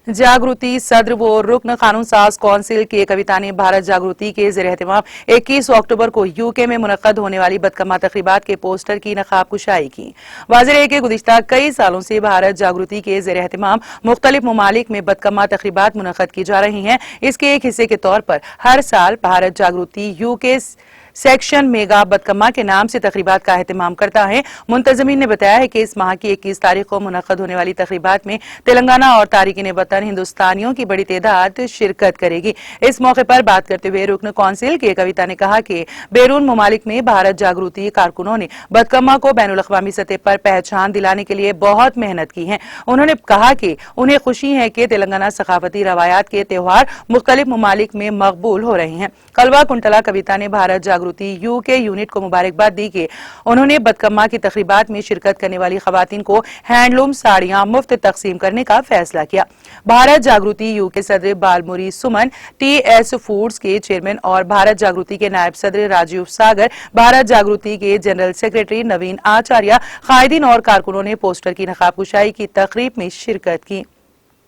जागृति सदर व रुकन कानून साज कौंसिल के कविता ने भारत जागृति के ज़ेर एहतमाम 21 अक्टूबर को यूके में मुनक्कद होने वाली बदकमा तकरीबात के पोस्टर की नकाब कुशाई की। वाज़ेह है कि गुज़िश्ता कई सालों से भारत जागृति के ज़ेर एहतमाम मुख्तलिफ ममालिक में बदकमा तकरीबात मुनक्कद की जा रही हैं। इसके एक हिस्से के तौर पर हर साल भारत जागृति यूके सेक्शन मेगा बदकमा के नाम से तकरीबात का एहतमाम करता है। मुंतज़मीन ने बताया है कि इस माह की 21 तारीख को मुनक्कद होने वाली तकरीबात में तेलंगाना और तारिकीन वतन हिंदुस्तानियों की बड़ी तादाद शिरकत करेगी। इस मौके पर बात करते हुए रुकन कौंसिल के कविता ने कहा कि बैरून ममालिक में भारत जागृति कारकुनों ने बदकमा को बैनुल अक़वामी सतह पर पहचान दिलाने के लिए बहुत मेहनत की है। उन्होंने कहा कि उन्हें खुशी है कि तेलंगाना सकाफती रवायात के त्यौहार मुख्तलिफ ममालिक में मकबूल हो रहे हैं। कलवा कुंटला कविता ने भारत जागृति यूके यूनिट को मुबारकबाद दी कि उन्होंने बदकमा की तकरीबात में शिरकत करने वाली खवातीन को हैंडलूम साड़ियां मुफ्त तकसीम करने का फैसला किया। भारत जागृति यूके सदर बालमुरी सुमन, टीएस फूड्स के चेयरमैन और भारत जागृति के नायब सदर राजीव सागर, भारत जागृति के जनरल सेक्रेटरी नवीन आचार्य, कायदीन और कारकुनों ने पोस्टर की नकाब कुशाई की तकरीब में शिरकत की।